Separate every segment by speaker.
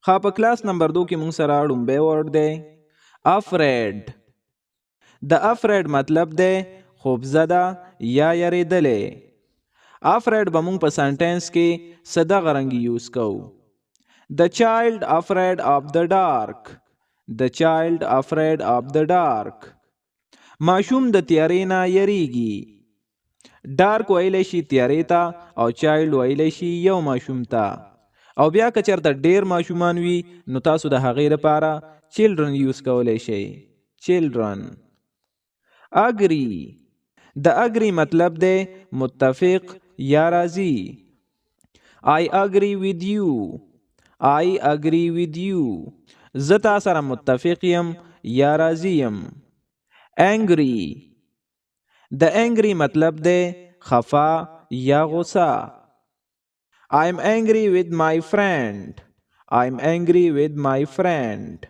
Speaker 1: ها په کلاس نمبر 2 کې مونږ سره ډومبه ورډ دی افریډ. د افریډ مطلب دی خوفزده یا یریدلې. افریډ به مونږ په سنټنس کې صدغه رنګ یوز کوو. The child afraid of the dark. The child afraid of the dark. ماشوم د تیارې نه یریږي. ډارک ویلی شي تیارې ته او چایلډ ویلی شي یو ماشوم ته. او بیا که چېرته ډیر ماشومان وي نو تاسو د هغې لپاره چلډرن یوز کولی شئ. چلډرن. اګري. د اګري مطلب دی متفق یا راضي. I agree with you. I agree with you. زه تا سره متفق یم یا راضي یم. angry. د angry مطلب دی خفا یا غصه. I'm angry with my friend. I'm angry with my friend.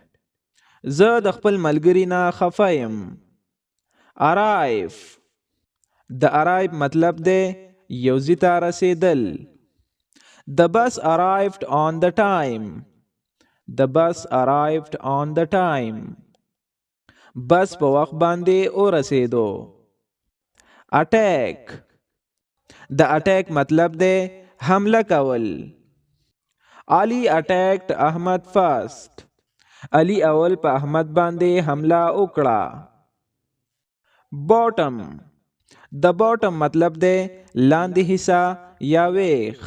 Speaker 1: زه د خپل ملګري نه خفه یم. arrive. د arrive مطلب دی یو ځای ته رسیدل. The bus arrived on the time. The bus arrived on the time. بس په وخت باندې ورسېدو. attack. د attack مطلب دی حمله کول. Ali attacked Ahmad first. علي اول په احمد باندې حمله وکړه. bottom. د bottom مطلب دی لاندې حصہ یا ویخ.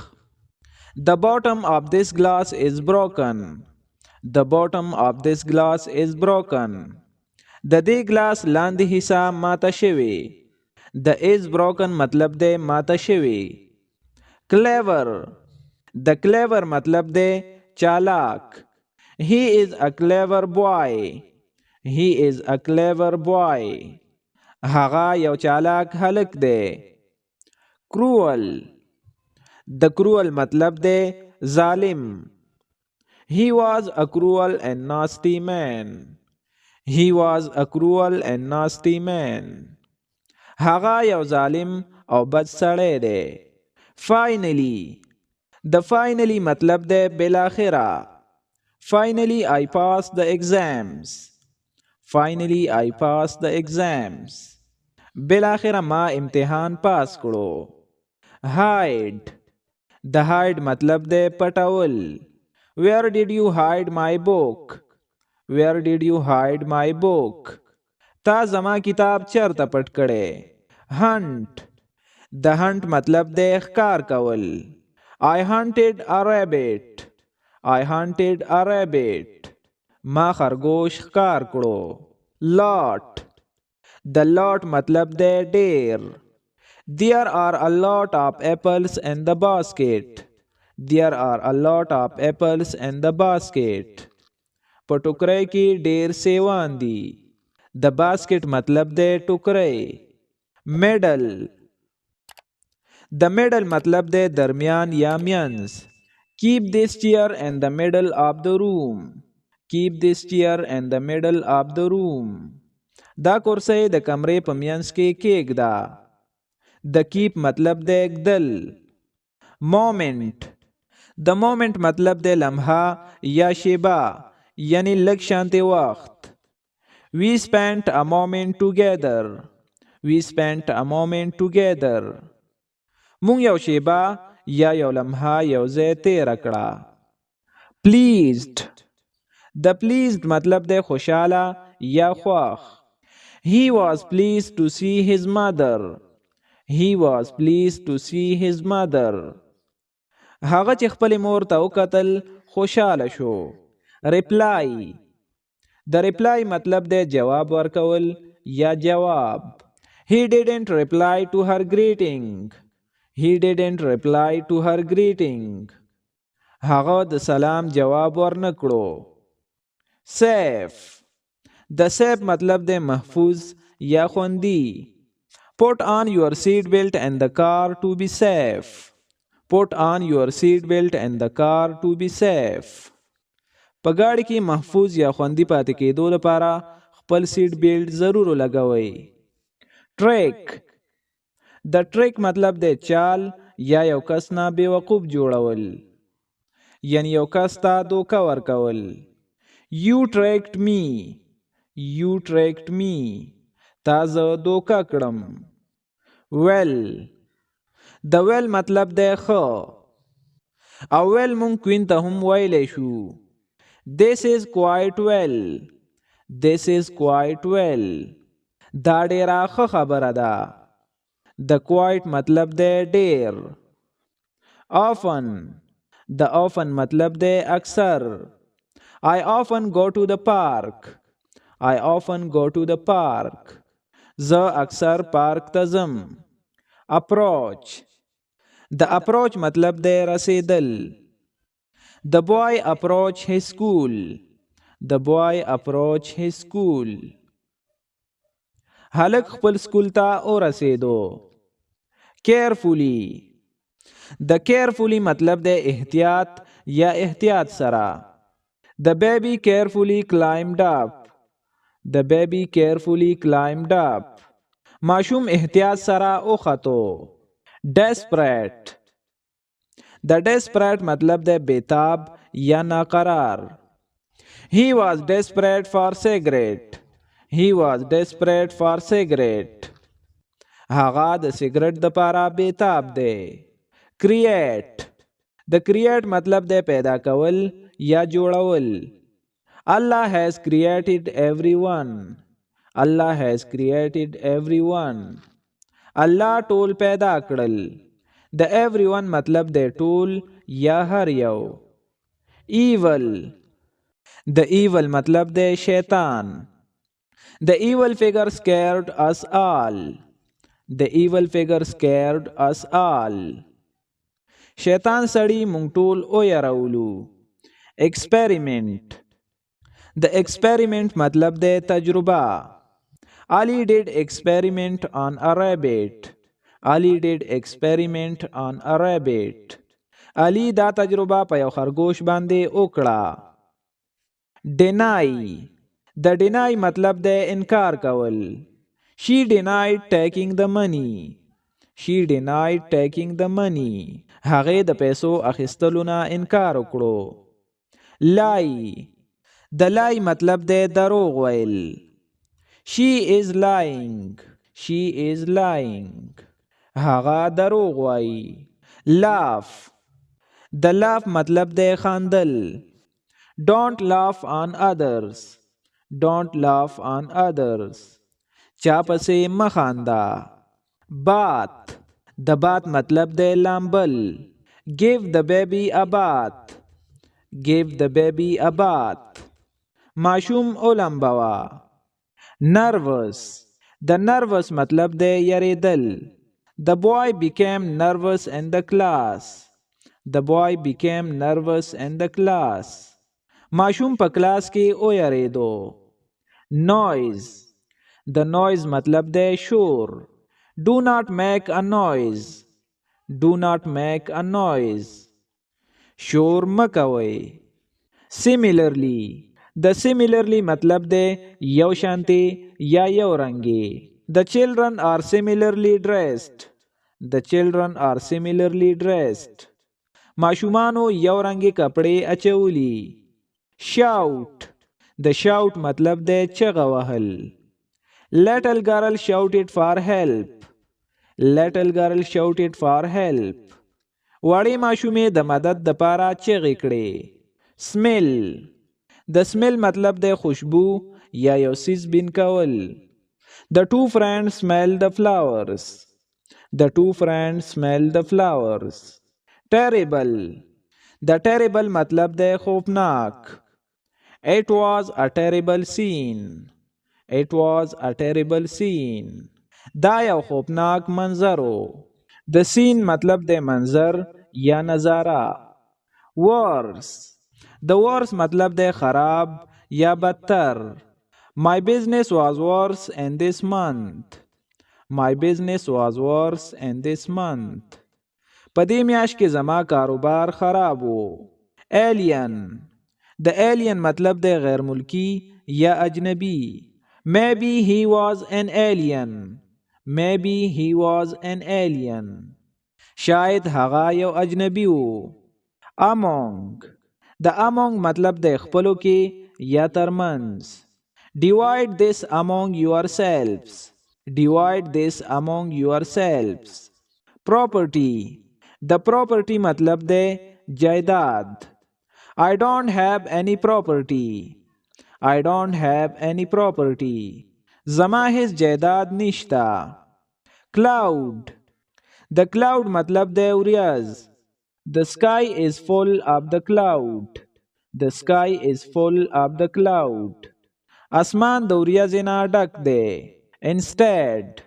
Speaker 1: The bottom of this glass is broken. The bottom of this glass is broken. د دې ګلاس لاندې حصہ ماته شوی. د is broken مطلب دی ماته شوی. clever. د clever مطلب دی چالاک. He is a clever boy. He is a clever boy. هغه یو چالاک هلک دی. cruel. د cruel مطلب دی ظالم. He was a cruel and nasty man. He was a cruel and nasty man. هغه یو ظالم او بد سړی دی. finally. د finally مطلب دی بالاخره. Finally I passed the exams. Finally I passed the exams. بالاخره ما امتحان پاس کړو. hide. د hide مطلب دی پټول. Where did you hide my book? Where did you hide my book? تا زما کتاب چرته پټ کړی. hunt. د hunt مطلب دی ښکار کول. I hunted a rabbit. I hunted a rabbit. ما خرگوش ښکار کړو. lot. د lot مطلب دی ډیر. There are a lot of apples in the basket. There are a lot of apples in the basket. په ټوکرۍ کې ډیر سیوان دي. د basket مطلب دی ټوکرۍ. middle. د middle مطلب دی درمیان یا مینځ. Keep this chair in the middle of the room. Keep this chair in the middle of the room. دا کرسی د کمرې په مینځ کې کېږده. د keep مطلب دی ږدل. moment. د moment مطلب دی لمحه یا شیبه یعنی لږ شانتې وخت. We spent a moment together. We spent a moment together. مونږ یو شیبه یا یو لمحه یو ځای تیره کړه. pleased. د pleased مطلب دی خوشاله یا خوښ. He was pleased to see his mother. He was pleased to see his mother. هغه چې خپل مور ته وکتل خوشاله شو. reply. د reply مطلب دی جواب ورکول یا جواب. He didn't reply to her greeting. He didn't reply to her greeting. هغه د سلام جواب ورنکړو. safe. د safe مطلب دی محفوظ یا خوندي. Put on your seat belt in the car to be safe. Put on your seat belt in the car to be safe. په ګاډي کې محفوظ یا خوندي پاتې کېدو لپاره خپل سیټ بیلټ ضرور لګوئ. trick. د trick مطلب دی چال یا یو کس نه بیوقوف جوړول. یعنی یو کس ته دوکه ورکول. You tricked me. You tricked me. تا زه دوکه کړم. Well. د well مطلب دی ښه. او well مونږ کوین ته هم ویلی شو. This is quite well. This is quite well. دا ډیره ښه خبره ده. د quite مطلب دی ډیر. Often. د often مطلب دی اکثر. I often go to the park. I often go to the park. زه اکثر پارک ته ځم. Approach. د approach مطلب دی رسیدل. The boy approached his school. The boy approached his school. هلک خپل سکول ته ورسېدو. Carefully. د carefully مطلب دی احتیاط یا احتیاط سره. The baby carefully climbed up. The baby carefully climbed up. ماشوم احتیاط سره وختو. Desperate. د desperate مطلب دی بیتاب یا ناقرار. He was desperate for cigarette. He was desperate for cigarette. هغه د سیګریټ د پاره بیتاب دی. Create. د create مطلب دی پیدا کول یا جوړول. Allah has created everyone. Allah has created everyone. الله ټول پیدا کړل. د everyone مطلب دی ټول یا هر یو. Evil. د evil مطلب دی شیطان. The evil figure scared us all. The evil figure scared us all. شیطان سړی مونږ ټول ویرولو. Experiment. د experiment مطلب دی تجربه. Ali did experiment on a rabbit. Ali did experiment on a rabbit. Ali دا تجربه په یو خرګوش باندې وکړه. Deny. د deny مطلب دی انکار کول. She denied taking the money. She denied taking the money. هغې د پیسو اخیستلو نه انکار وکړو. Lie. د lie مطلب دی دروغ ویل. She is lying. She is lying. هغه دروغ وایي. Laugh. د laugh مطلب دی خندل. Don't laugh on others. Don't laugh on others. چا پسې مه خانده. Bath. د bath مطلب دی لامبل. Give the baby a bath. Give the baby a bath. ماشوم اولمبوا. Nervous. د nervous مطلب دی یریدل. The boy became nervous in the class. The boy became nervous in the class. ماشوم په کلاس کې ویریدو. Noise. د noise مطلب دی شور. Do not make a noise. Do not make a noise. شور مه کوئ. Similarly. د similarly مطلب دی یو شانتی یا یو رنګي. The children are similarly dressed. The children are similarly dressed. ماشومانو یو رنګي کپڑے اچولی. Shout. د shout مطلب دی چغه وهل. Little girl shouted for help. Little girl shouted for help. وړې ماشومې د مدد د پاره چغې کړې. Smell. د smell مطلب دی خوشبو یا یو څیز بین کول. The two friends smell the flowers. The two friends smell the flowers. Terrible. د terrible مطلب دی خوفناک. It was a terrible scene. It was a terrible scene. دا یو خوفناک منظر و. د scene مطلب دی منظر یا نظاره. Worse. د worse مطلب دی خراب یا بدتر. My business was worse in this month. My business was worse in this month. په دې میاشت کې زما کاروبار خراب و. Alien. د alien مطلب دی غیر ملکی یا اجنبی. Maybe he was an alien. Maybe he was an alien. شاید هغه یو اجنبی و. among. The among मतलब दे खपलो की या तरमंज. Divide this among yourselves. Divide this among yourselves. Property. The property मतलब दे जायदाद. I don't have any property. I don't have any property. Zama his जायदाद निश्ता. Cloud. The cloud मतलब दे उरियाज. The sky is full of the cloud. The sky is full of the cloud. आसमान د उरियाزه نه ډک دی. Instead.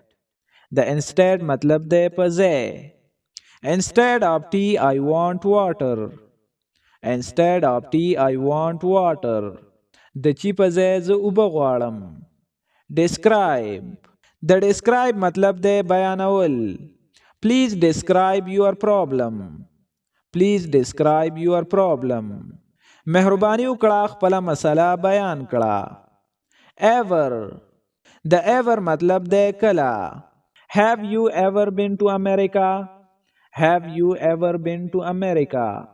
Speaker 1: The instead मतलब दे पजे. Instead of tea I want water. Instead of tea I want water. د چی پځه ز اوبه غواړم. Describe. The describe मतलब दे بیانول. Please describe your problem. Please describe your problem. مهرباني وکړه خپل مسله بیان کړه. Ever. The ever मतलब दे کلا. Have you ever been to America? Have you ever been to America?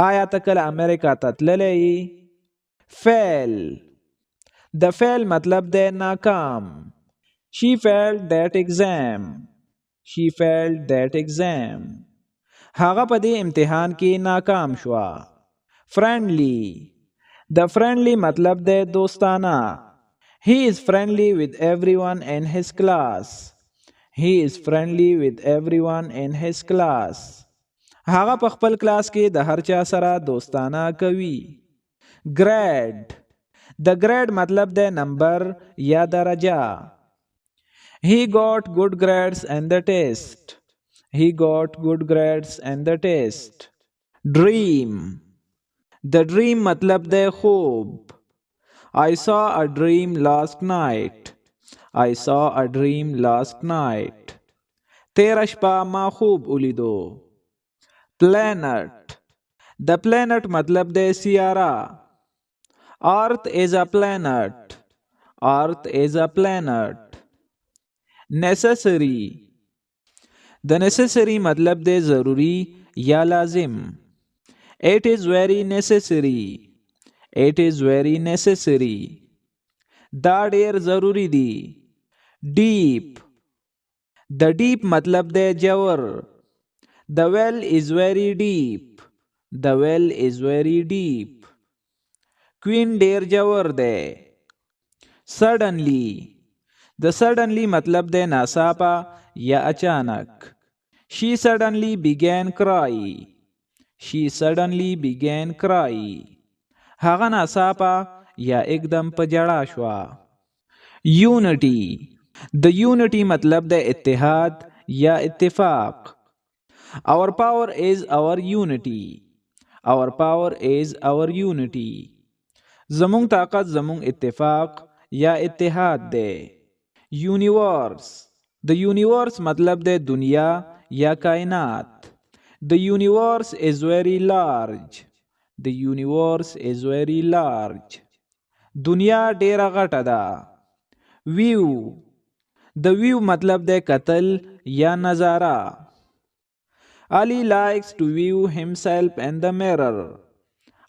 Speaker 1: آیا ته کله امریکا ته تللی؟ Fail. The fail मतलब दे नाकाम. She failed that exam. She failed that exam. هغه په دې امتحان کې ناکام شوه. Friendly. The friendly मतलब दे दोस्ताना. He is friendly with everyone in his class. He is friendly with everyone in his class. هغه په خپل کلاس کې د هر چا سره دوستانه کوي. Grade. The grade मतलब दे number या درجه. He got good grades in the test. He got good grades in the test. Dream. The dream मतलब दे خوب. I saw a dream last night. I saw a dream last night. تیره شپه ما خوب ولیدو. Planet. The planet मतलब दे Sierra. Earth is a planet. Earth is a planet. Necessary. The necessary मतलब दे जरूरी या लाजिम. It is very necessary. It is very necessary. دا ډیر ضروری دی. Deep. The deep मतलब दे جور. The well is very deep. The well is very deep. Queen ډیر جور دی. Suddenly. The suddenly मतलब दे नासापा या अचानक. She suddenly began cry. She suddenly began cry. هغه ناڅاپه یا एकदम په جړا شوه. Unity. The unity मतलब د اتحاد یا اتفاق. Our power is our unity. Our power is our unity. زمون طاقت زمون اتفاق یا اتحاد ده. Universe. The universe मतलब د دنیا یا کائنات. The universe is very large. The universe is very large. دنیا ډیره غټه ده. View. The view मतलब د قتل یا نظارہ. Ali likes to view himself in the mirror.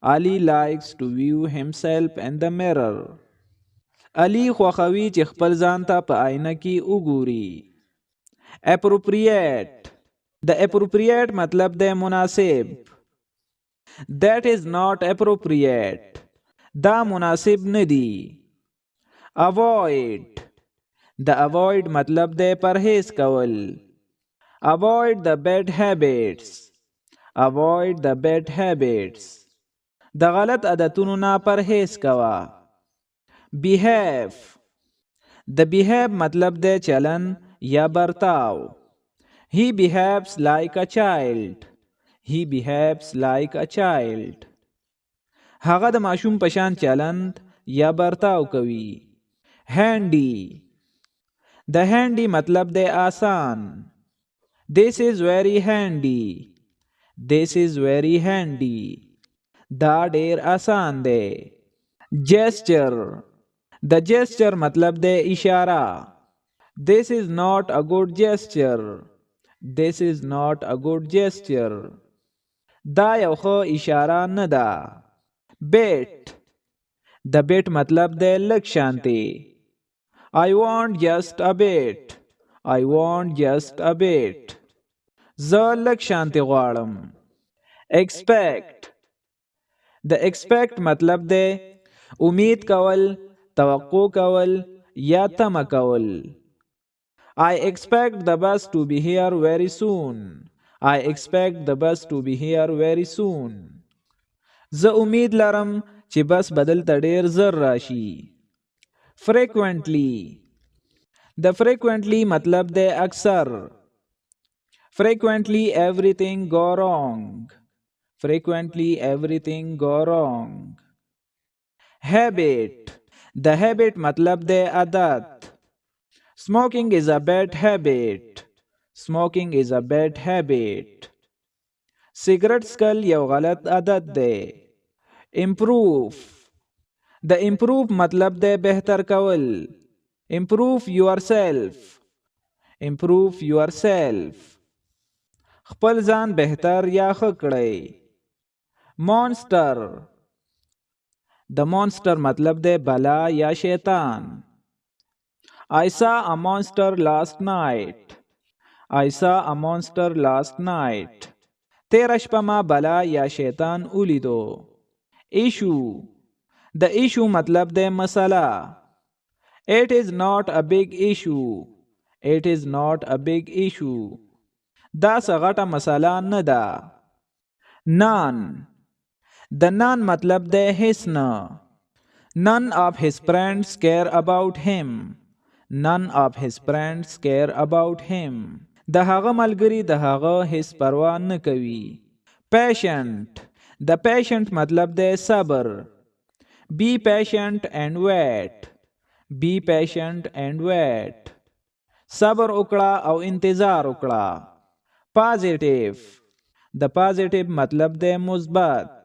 Speaker 1: Ali likes to view himself in the mirror. Ali خوښوي چې خپل ځان ته په آینه کې وګوري. Appropriate. The appropriate मतलब د مناسب. That is not appropriate. دا مناسب ندی. Avoid. The avoid मतलब د پرهیز کول. Avoid the bad habits. Avoid the bad habits. د غلط عادتونو نه پرهیز کوا. Behave. The behave मतलब د چلن یا برتاو. He behaves like a child. He behaves like a child. هغه د ماشوم پشان چلند یا برتاو کوي. Handy. The handy मतलब د آسان. This is very handy. This is very handy. دا ډیر آسان دی. Gesture. The gesture मतलब د اشاره. This is not a good gesture. This is not a good gesture. دا یو ښه اشاره نه ده. بیٹ د بیٹ مطلب دی لږ شانتی. I want just a bit. I want just a bit. زه لږ شانتی غواړم. expect د expect مطلب دی امید کول، توقع کول یا تمه کول. I expect the bus to be here very soon. I expect the bus to be here very soon. زه امید لرم چې بس بدل ته ډیر زر راشي. frequently د frequently مطلب دی اکثر. frequently everything go wrong. frequently everything go wrong. habit د habit مطلب دی عادت. smoking is a bad habit. smoking is a bad habit. سیګریټ څکل یو غلط عادت دی. improve د improve مطلب دی بهتر کول. improve yourself. improve yourself. خپل ځان بهتر یا ښه کړئ. monster د monster مطلب دی بلا یا شیطان. I saw a monster last night. I saw a monster last night. تیره شپه ما بلا یا شیطان ولیدو. issue د issue مطلب دی مسله. It is not a big issue. It is not a big issue. دا څه غټه مسله نه ده. none د none مطلب دی هیڅ نه. None of his friends care about him. None of his friends care about him. د هغه ملګری د هغه هیڅ پروا نه کوي. patient د patient مطلب دی صبر. be patient and wait. be patient and wait. صبر وکړه او انتظار وکړه. positive د positive مطلب دی مثبت.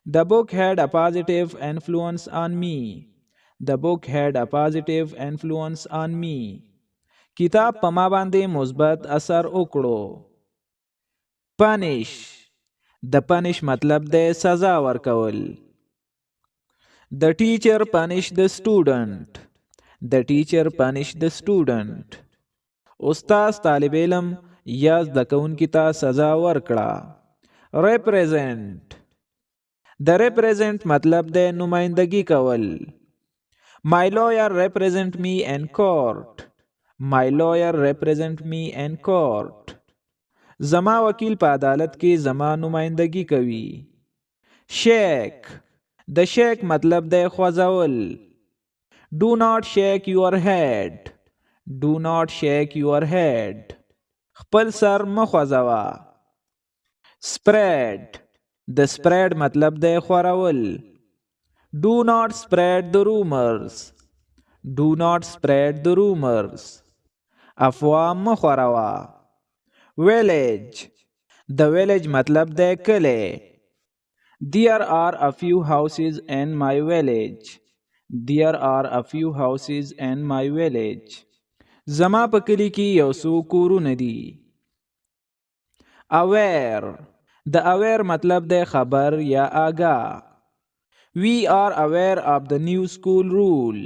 Speaker 1: The book had a positive influence on me. The book had a positive influence on me. کتاب په ما باندې مثبت اثر وکړو. punish د punish مطلب دی سزا ورکول. The teacher punished the student. The teacher punished the student. استاد طالب علم یا زده کوونکي ته سزا ورکړه. represent د represent مطلب دی نمائندگی کول. My lawyer represent me in court. My lawyer represent me in court. زما وکیل په عدالت کې زما نمائندگی کوي. shake د shake مطلب دی خوځول. Do not shake your head. Do not shake your head. خپل سر مه خوځوه. spread د spread مطلب دی خورول. Do not spread the rumors. Do not spread the rumors. افواه مه خوروه. village د village مطلب دی کلی. There are a few houses in my village. There are a few houses in my village. زما په کلی کې یو څو کورونه دي. aware د aware مطلب دی خبر یا آگاه. We are aware of the new school rule.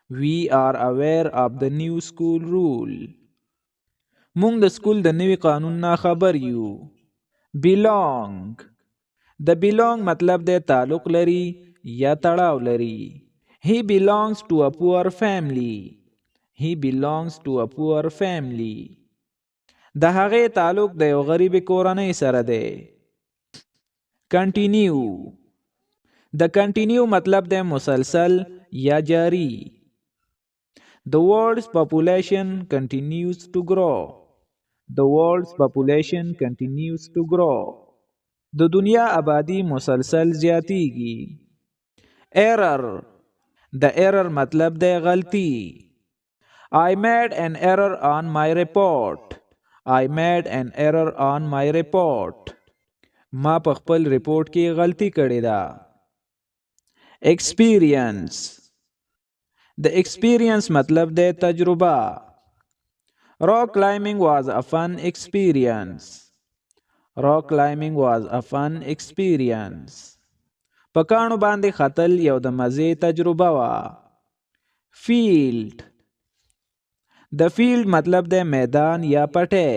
Speaker 1: We are aware of the new school rule. مونږ د سکول د نوي قانون نه خبر یو. belong د belong مطلب دی تعلق لري یا تړاو لري. He belongs to a poor family. He belongs to a poor family. د هغې تعلق د یو غریب کورنۍ سره دی. continue د continue مطلب دی مسلسل یا جاری. The world's population continues to grow. The world's population continues to grow. د دنیا آبادی مسلسل زیاتیږي. error د error مطلب دی غلطی. I made an error on my report. I made an error on my report. ما په خپل ریپورت کې غلطی کړې ده. experience د experience مطلب دی تجربه. rock climbing was a fun experience. Rock climbing was a fun experience. په کاڼو باندې ختل یو د مزې تجربه وه. فیلډ د فیلډ مطلب د میدان یا پټی.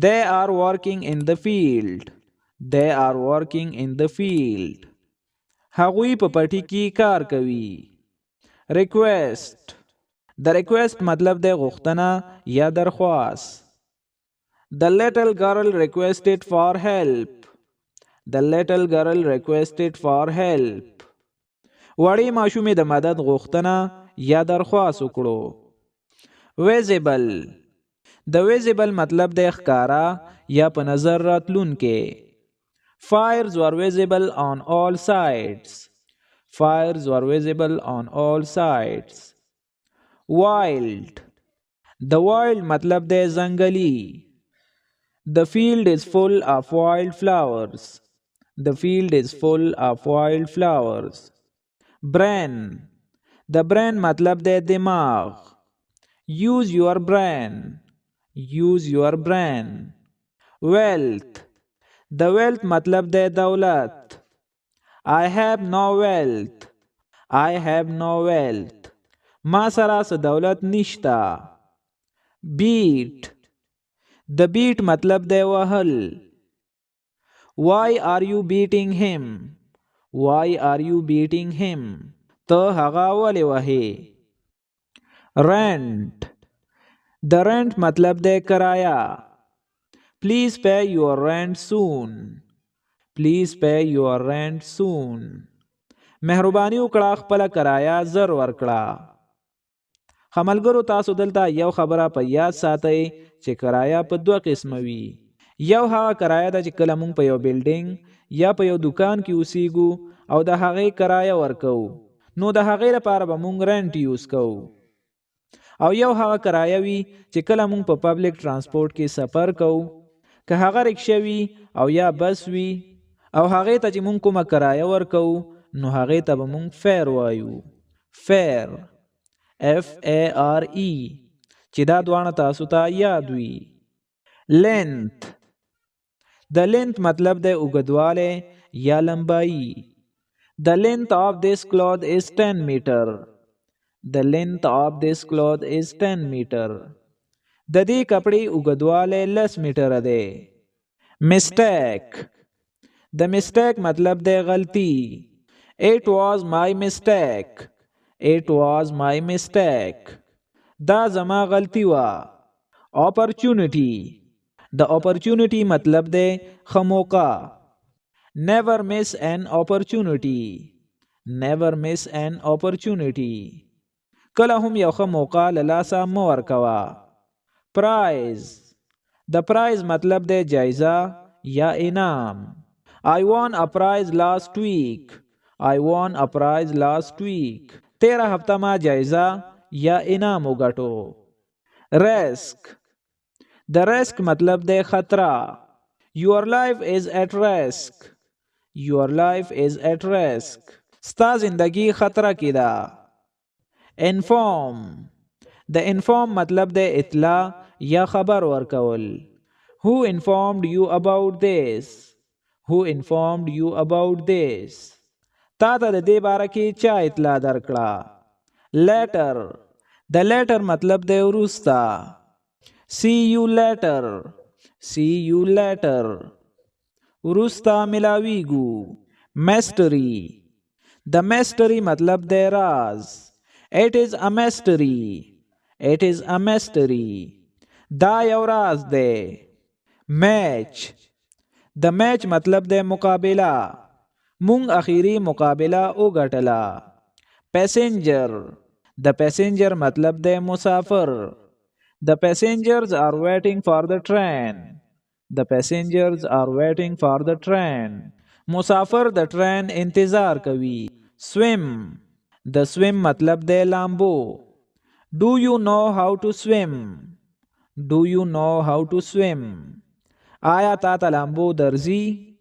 Speaker 1: They are working in the field. They are working in the field. هغوی په پټي کې کار کوي. ریکویسټ د ریکویسټ مطلب د غوښتنه یا درخواست. The little girl requested for help. The little girl requested for help. وړې ماشومې د مدد غوښتنه یا درخواست وکړو. ویزیبل د ویزیبل مطلب د ښکارا یا په نظر راتلونکې. Fires were visible on all sides. Fires were visible on all sides. Wild the wild مطلب د ځنګلي. The field is full of wild flowers. The field is full of wild flowers. Brain the brain مطلب د دماغ. Use your brain. Use your brain. Wealth the wealth مطلب د دولت. I have no wealth. I have no wealth. ما سره څه دولت نشتا. Beat the beat مطلب د وهل. Why are you beating him? Why are you beating him? ته هغه ولې وهې. Rent the rent مطلب د کرایه. Please pay your rent soon. Please pay your rent soon. مهرباني وکړه خپل کرایه زر ورکړه. خملګرو تاسو دلته یو خبره په یاد ساتئ چې کرایه په دوه قسمه وي. یو هغه کرایه ده چې کله مونږ په یو بلډینګ یا په یو دکان کې اوسېږو او د هغې کرایه ورکو نو د هغې لپاره به مونږ رنټ یوز کوو. او یو هغه کرایه وي چې کله مونږ په پبلک ترانسپورت کې سفر کوو که هغه رکشه وي او یا بس وي او هغې ته چې مونږ کومه کرایه ورکوو نو هغې ته به مونږ فیر وایو. فیر FARE چې دا دواړه تاسو ته یاد وي. لینث د لینث مطلب د اوږدوالی یا لمبایي. The length of this cloth is 10 meter. The length of this cloth is 10 meter. د دې کپړې اوږدوالی 10 میټره دی. Mistake د mistake مطلب د غلطي. It was my mistake. It was my mistake. دا زما غلطي وه. Opportunity د opportunity مطلب د ښه موقع. Never miss an opportunity. Never miss an opportunity. کله هم یو ښه موقع له لاسه مه ورکوه. Prize د prize مطلب د جایزه یا انعام. I won a prize last week. I won a prize last week. تیره هفته ما جایزه یا انعام وګټو. Risk د risk مطلب د خطره. Your life is at risk. Your life is at risk. ستا زندگی خطره کې ده. Inform د inform مطلب د اطلاع یا خبر ورکول. Who informed you about this? Who informed you about this? تا ته د دې باره کې چا اطلاع درکړه. Later د later مطلب د وروسته. See you later. See you later. وروسته ملاویږو. Mystery د mystery مطلب د راز. It is a mystery. It is a mystery. دا یو راز دی. Match د match مطلب د مقابله. مونږ اخیری مقابله وګټله. Passenger د passenger مطلب د مسافر. The passengers are waiting for the train. The passengers are waiting for the train. مسافر د ټرین انتظار کوي. Swim د swim مطلب د لامبو. Do you know how to swim? Do you know how to swim? آیا تا ته لامبو درځي؟